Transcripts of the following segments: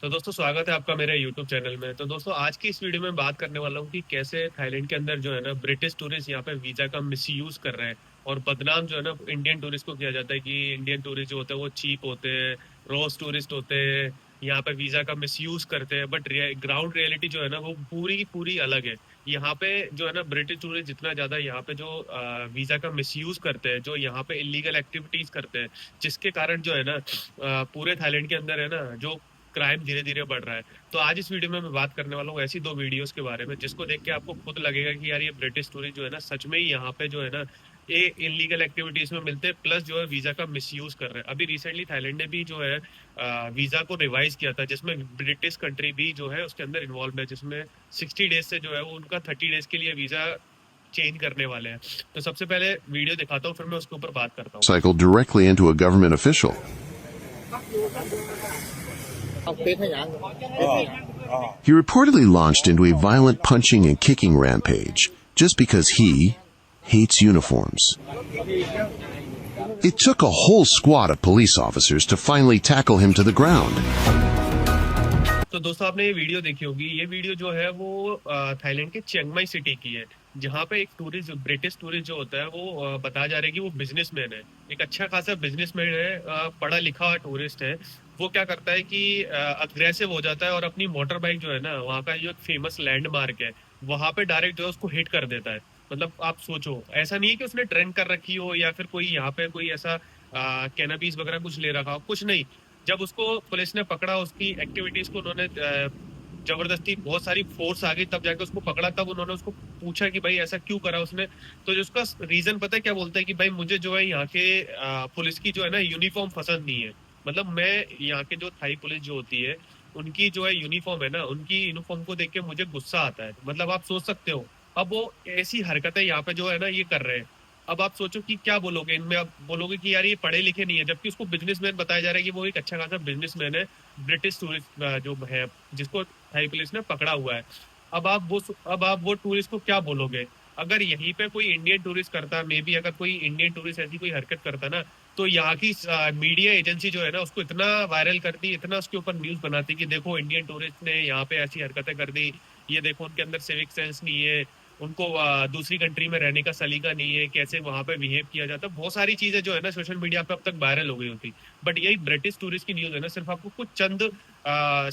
तो दोस्तों स्वागत है आपका मेरे YouTube चैनल में। तो दोस्तों आज की इस वीडियो में बात करने वाला हूँ कि कैसे थाईलैंड के अंदर जो है ना ब्रिटिश टूरिस्ट यहाँ पे वीजा का मिसयूज कर रहे हैं और बदनाम जो है ना इंडियन टूरिस्ट को किया जाता है कि इंडियन टूरिस्ट जो होते हैं वो चीप होते हैं, रोज टूरिस्ट होते हैं, यहाँ पे वीजा का मिसयूज करते हैं। बट ग्राउंड रियलिटी जो है ना वो पूरी की पूरी अलग है। यहाँ पे जो है ना ब्रिटिश टूरिस्ट जितना ज्यादा यहाँ पे जो वीजा का मिसयूज करते हैं, जो यहाँ पे इलीगल एक्टिविटीज करते हैं, जिसके कारण जो है ना पूरे थाईलैंड के अंदर है ना जो क्राइम धीरे धीरे बढ़ रहा है। तो आज इस वीडियो में मैं बात करने वाला हूँ ऐसी दो वीडियोस के बारे में जिसको देख के आपको खुद लगेगा कि यार ये ब्रिटिश टूरिस्ट जो है ना सच में ही यहाँ पे जो है ना ये इलीगल एक्टिविटीज में मिलते हैं, प्लस जो है वीजा का मिसयूज कर रहे हैं। अभी रिसेंटली थाईलैंड ने भी जो है वीजा को रिवाइज किया था, जिसमें ब्रिटिश कंट्री भी जो है उसके अंदर इन्वॉल्व है, जिसमें 60 डेज से जो है वो उनका 30 डेज के लिए वीजा चेंज करने वाले हैं। तो सबसे पहले वीडियो दिखाता हूँ, फिर मैं उसके ऊपर बात करता हूँ। Cycled directly into a government official. He reportedly launched into a violent punching and kicking rampage just because he hates uniforms. It took a whole squad of police officers to finally tackle him to the ground. तो दोस्तों आपने ये video देखी होगी। ये video जो है वो थाईलैंड के चिंगमाई सिटी की है, जहाँ पे एक टूरिस्ट ब्रिटिश टूरिस्ट जो होता है वो बताया जा रहा है कि वो बिजनेसमैन है, एक अच्छा खासा बिजनेसमैन है, पढ़ा लिखा टूरिस्ट है। वो क्या करता है कि अग्रेसिव हो जाता है और अपनी मोटर बाइक जो है ना वहाँ का जो एक फेमस लैंडमार्क है वहां पे डायरेक्ट जो है उसको हिट कर देता है। मतलब आप सोचो, ऐसा नहीं है कि उसने ड्रिंक कर रखी हो या फिर कोई यहाँ पे कोई ऐसा कैनबीस वगैरह कुछ ले रखा हो, कुछ नहीं। जब उसको पुलिस ने पकड़ा, उसकी एक्टिविटीज को उन्होंने जबरदस्ती बहुत सारी फोर्स आ गई, तब जाके उसको पकड़ा। तब उन्होंने उसको पूछा कि भाई ऐसा क्यों करा उसने। तो जो उसका रीजन पता है क्या बोलता है कि भाई मुझे जो है यहाँ के पुलिस की जो है ना यूनिफॉर्म पसंद नहीं है। मतलब मैं यहाँ के जो थाई पुलिस जो होती है उनकी जो है यूनिफॉर्म है ना, उनकी यूनिफॉर्म को देख के मुझे गुस्सा आता है। मतलब आप सोच सकते हो, अब वो ऐसी हरकतें यहाँ पे जो है ना ये कर रहे हैं। अब आप सोचो कि क्या बोलोगे इनमें। आप बोलोगे कि यार ये पढ़े लिखे नहीं है, जबकि उसको बिजनेसमैन बताया जा रहा है कि वो एक अच्छा खासा बिजनेसमैन है, ब्रिटिश टूरिस्ट जो है जिसको थाई पुलिस ने पकड़ा हुआ है। अब आप वो टूरिस्ट को क्या बोलोगे। अगर यहीं पे कोई इंडियन टूरिस्ट करता, मे बी अगर कोई इंडियन टूरिस्ट ऐसी कोई हरकत करता ना, तो यहाँ की मीडिया एजेंसी जो है ना उसको इतना वायरल करती, इतना उसके ऊपर न्यूज बनाती कि देखो इंडियन टूरिस्ट ने यहाँ पे ऐसी हरकतें कर दी, ये देखो उनके अंदर सिविक सेंस नहीं है, उनको दूसरी कंट्री में रहने का सलीका नहीं है, कैसे वहां पे बिहेव किया जाता है। बहुत सारी चीजें जो है ना सोशल मीडिया पे अब तक वायरल हो गई होती। बट यही ब्रिटिश टूरिस्ट की न्यूज है ना सिर्फ आपको कुछ चंद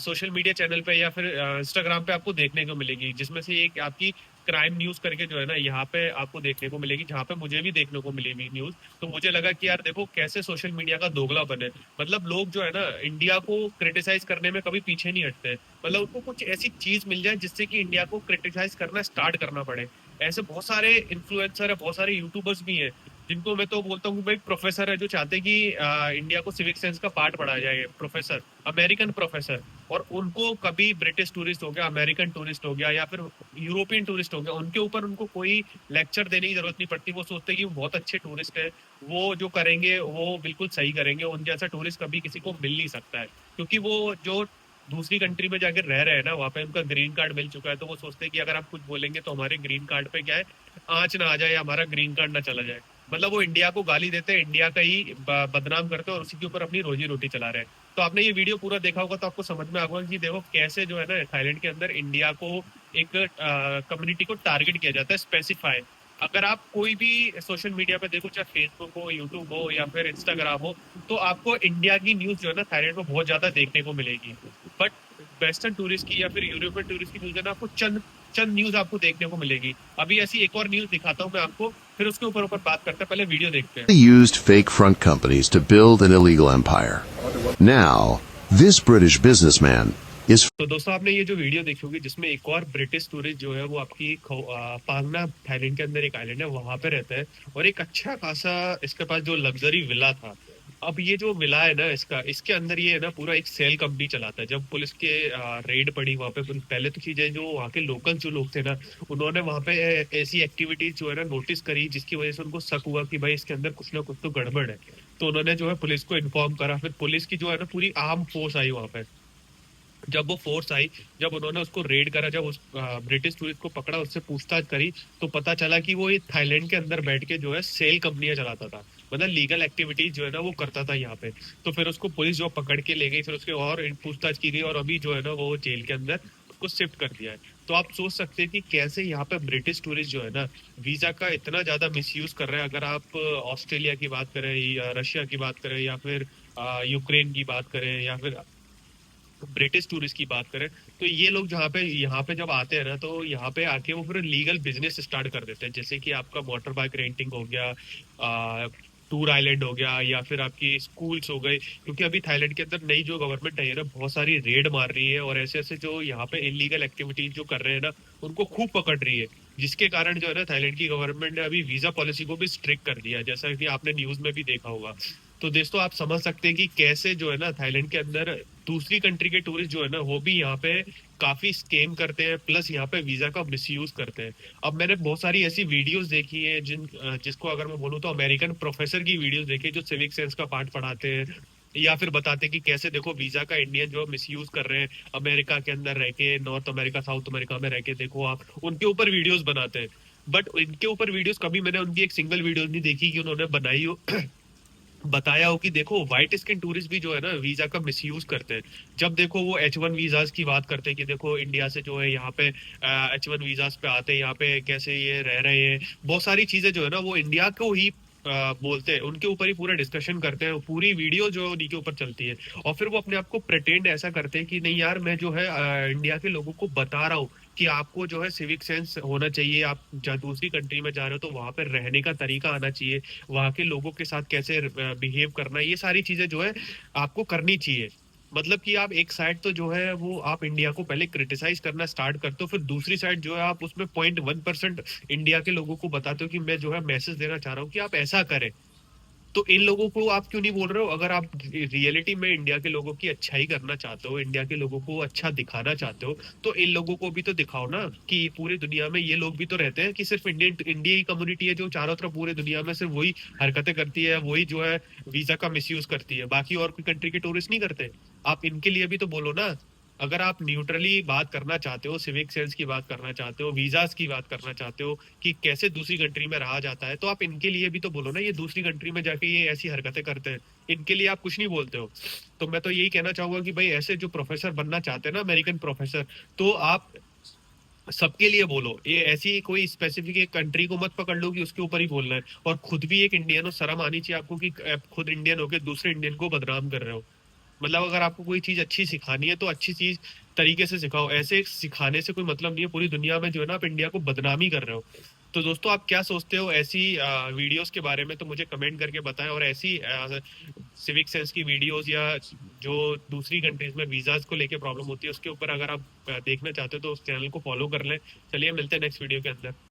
सोशल मीडिया चैनल पे या फिर इंस्टाग्राम पे आपको देखने को मिलेगी, जिसमें से एक आपकी क्राइम न्यूज करके जो है ना यहाँ पे आपको देखने को मिलेगी, जहाँ पे मुझे भी देखने को मिली न्यूज। तो मुझे लगा कि यार देखो कैसे सोशल मीडिया का दोगलापन है। मतलब लोग जो है ना इंडिया को क्रिटिसाइज करने में कभी पीछे नहीं हटते। मतलब उनको कुछ ऐसी चीज मिल जाए जिससे कि इंडिया को क्रिटिसाइज करना स्टार्ट करना पड़े। ऐसे बहुत सारे इन्फ्लुएंसर है, बहुत सारे यूट्यूबर्स भी हैं, जिनको मैं तो बोलता हूँ कि भाई प्रोफेसर है, जो चाहते हैं कि इंडिया को सिविक सेंस का पार्ट पढ़ाया जाए। प्रोफेसर, अमेरिकन प्रोफेसर, और उनको कभी ब्रिटिश टूरिस्ट हो गया, अमेरिकन टूरिस्ट हो गया या फिर यूरोपियन टूरिस्ट हो गया, उनके ऊपर उनको कोई लेक्चर देने की जरूरत नहीं पड़ती। वो सोचते हैं कि वो बहुत अच्छे टूरिस्ट है, वो जो करेंगे वो बिल्कुल सही करेंगे, उन जैसा टूरिस्ट कभी किसी को मिल नहीं सकता है। क्योंकि वो जो दूसरी कंट्री में जाकर रह रहे हैं ना, वहाँ पे उनका ग्रीन कार्ड मिल चुका है, तो वो सोचते हैं कि अगर आप कुछ बोलेंगे तो हमारे ग्रीन कार्ड पे क्या है, आंच ना आ जाए या हमारा ग्रीन कार्ड ना चला जाए। मतलब वो इंडिया को गाली देते हैं, इंडिया का ही बदनाम करते हैं और उसी के ऊपर अपनी रोजी रोटी चला रहे हैं। तो आपने ये वीडियो पूरा देखा होगा तो आपको समझ में आएगा कि देखो कैसे जो है ना थाईलैंड के अंदर इंडिया को एक कम्युनिटी को टारगेट किया जाता है, स्पेसिफाई। अगर आप कोई भी सोशल मीडिया पे देखो, चाहे फेसबुक हो, यूट्यूब हो या फिर इंस्टाग्राम हो, तो आपको इंडिया की न्यूज जो है ना थाईलैंड में बहुत ज्यादा देखने को मिलेगी। बट वेस्टर्न टूरिस्ट की या फिर यूरोपियन टूरिस्ट की न्यूज है ना, आपको चंद चंद न्यूज आपको देखने को मिलेगी। अभी ऐसी एक और न्यूज दिखाता हूँ मैं आपको, फिर उसके ऊपर बात करते हैं। पहले वीडियो देखते हैं। They used fake front companies to build an illegal empire. Now, this British businessman is तो दोस्तों आपने ये जो वीडियो देखी होगी जिसमें एक और ब्रिटिश टूरिस्ट जो है वो आपकी पांगना थाईलैंड के अंदर एक आइलैंड है वहां पे रहता है, और एक अच्छा खासा इसके पास जो लग्जरी विला था। अब ये जो विला है ना इसके अंदर ये है ना पूरा एक सेल कंपनी चलाता है। जब पुलिस के रेड पड़ी वहां पे, पहले तो चीजें जो वहाँ के लोकल जो लोग थे ना, उन्होंने वहां पे ऐसी एक्टिविटीज जो है ना नोटिस करी, जिसकी वजह से उनको शक हुआ कि भाई इसके अंदर कुछ ना कुछ तो गड़बड़ है। तो उन्होंने जो है पुलिस को इन्फॉर्म करा। फिर पुलिस की जो है ना पूरी आर्म फोर्स आई वहां पे। जब वो फोर्स आई, जब उन्होंने उसको रेड करा, जब उस ब्रिटिश टूरिस्ट को पकड़ा, उससे पूछताछ करी, तो पता चला कि वो ये थाईलैंड के अंदर बैठ के जो है सेल कंपनियां चलाता था। मतलब लीगल एक्टिविटीज जो है ना वो करता था यहाँ पे। तो फिर उसको पुलिस जो पकड़ के ले गई, फिर उसके और पूछताछ की गई और अभी जो है ना वो जेल के अंदर उसको शिफ्ट कर दिया है। तो आप सोच सकते हैं कि कैसे यहाँ पे ब्रिटिश टूरिस्ट जो है ना वीजा का इतना ज्यादा मिसयूज कर रहे हैं। अगर आप ऑस्ट्रेलिया की बात करें या रशिया की बात करें या फिर यूक्रेन की बात करें या फिर ब्रिटिश टूरिस्ट की बात करें, तो ये लोग जहाँ पे यहाँ पे जब आते हैं ना तो यहाँ पे आके वो फिर लीगल बिजनेस स्टार्ट कर देते हैं। जैसे कि आपका मोटर बाइक रेंटिंग हो गया, टूर आइलैंड हो गया, या फिर आपकी स्कूल्स हो गए। क्योंकि अभी थाईलैंड के अंदर नई जो गवर्नमेंट है ना बहुत सारी रेड मार रही है और ऐसे ऐसे जो यहाँ पे इलीगल एक्टिविटीज जो कर रहे हैं ना उनको खूब पकड़ रही है। जिसके कारण जो है ना थाईलैंड की गवर्नमेंट ने अभी वीजा पॉलिसी को भी स्ट्रिक्ट कर दिया है, जैसा कि आपने न्यूज में भी देखा होगा। तो दोस्तों आप समझ सकते हैं कि कैसे जो है ना थाईलैंड के अंदर दूसरी कंट्री के टूरिस्ट जो है ना वो भी यहाँ पे काफी स्कैम करते हैं, प्लस यहाँ पे वीजा का मिसयूज करते हैं। अब मैंने बहुत सारी ऐसी वीडियोस देखी है जिसको अगर मैं बोलूँ तो अमेरिकन प्रोफेसर की वीडियोस देखी है जो सिविक सेंस का पार्ट पढ़ाते हैं या फिर बताते हैं कि कैसे देखो वीजा का इंडियन जो मिसयूज कर रहे हैं अमेरिका के अंदर रह के, नॉर्थ अमेरिका साउथ अमेरिका में रह के। देखो आप उनके ऊपर वीडियोस बनाते हैं, बट इनके ऊपर वीडियोस कभी मैंने उनकी एक सिंगल वीडियो नहीं देखी कि उन्होंने बनाई हो बताया हो कि देखो व्हाइट स्किन टूरिस्ट भी जो है ना वीजा का मिसयूज करते हैं। जब देखो वो H1 वीजास की बात करते हैं कि देखो इंडिया से जो है यहाँ पे H1 वीजास पे आते हैं, यहाँ पे कैसे ये रह रहे हैं, बहुत सारी चीजें जो है ना वो इंडिया को ही बोलते हैं, उनके ऊपर ही पूरा डिस्कशन करते हैं, पूरी वीडियो जो उन्हीं के ऊपर चलती है। और फिर वो अपने आप को प्रिटेंड ऐसा करते हैं कि नहीं यार मैं जो है इंडिया के लोगों को बता रहा हूँ कि आपको जो है सिविक सेंस होना चाहिए, आप जहाँ दूसरी कंट्री में जा रहे हो तो वहां पर रहने का तरीका आना चाहिए, वहां के लोगों के साथ कैसे बिहेव करना है, ये सारी चीजें जो है आपको करनी चाहिए। मतलब कि आप एक साइड तो जो है वो आप इंडिया को पहले क्रिटिसाइज करना स्टार्ट करते हो, फिर दूसरी साइड जो है आप उसमें 0.1% इंडिया के लोगों को बताते हो कि मैं जो है मैसेज देना चाह रहा हूँ कि आप ऐसा करें। तो इन लोगों को आप क्यों नहीं बोल रहे हो? अगर आप रियलिटी में इंडिया के लोगों की अच्छाई करना चाहते हो, इंडिया के लोगों को अच्छा दिखाना चाहते हो, तो इन लोगों को भी तो दिखाओ ना कि पूरी दुनिया में ये लोग भी तो रहते हैं, कि सिर्फ इंडियन इंडिया की कम्युनिटी है जो चारों तरफ पूरी दुनिया में सिर्फ वही हरकतें करती है, वही जो है वीजा का मिसयूज करती है, बाकी और कोई कंट्री के टूरिस्ट नहीं करते। आप इनके लिए भी तो बोलो ना। अगर आप न्यूट्रली बात करना चाहते हो, सिविक सेंस की बात करना चाहते हो, वीजास की बात करना चाहते हो कि कैसे दूसरी कंट्री में रहा जाता है, तो आप इनके लिए भी तो बोलो ना। ये दूसरी कंट्री में जाके ये ऐसी हरकतें करते हैं, इनके लिए आप कुछ नहीं बोलते हो। तो मैं तो यही कहना चाहूंगा कि भाई ऐसे जो प्रोफेसर बनना चाहते हैं ना अमेरिकन प्रोफेसर, तो आप सबके लिए बोलो। ये ऐसी कोई स्पेसिफिक एक कंट्री को मत पकड़ लो कि उसके ऊपर ही बोलना है। और खुद भी एक इंडियन हो, शर्म आनी चाहिए आपको कि आप खुद इंडियन होके दूसरे इंडियन को बदनाम कर रहे हो। मतलब अगर आपको कोई चीज अच्छी सिखानी है तो अच्छी चीज तरीके से सिखाओ, ऐसे सिखाने से कोई मतलब नहीं है। पूरी दुनिया में जो है ना आप इंडिया को बदनामी कर रहे हो। तो दोस्तों आप क्या सोचते हो ऐसी वीडियोस के बारे में, तो मुझे कमेंट करके बताएं। और ऐसी सिविक सेंस की वीडियोस या जो दूसरी कंट्रीज में वीजास को लेके प्रॉब्लम होती है उसके ऊपर अगर आप देखना चाहते हो तो उस चैनल को फॉलो कर लें। चलिए मिलते हैं नेक्स्ट वीडियो के अंदर।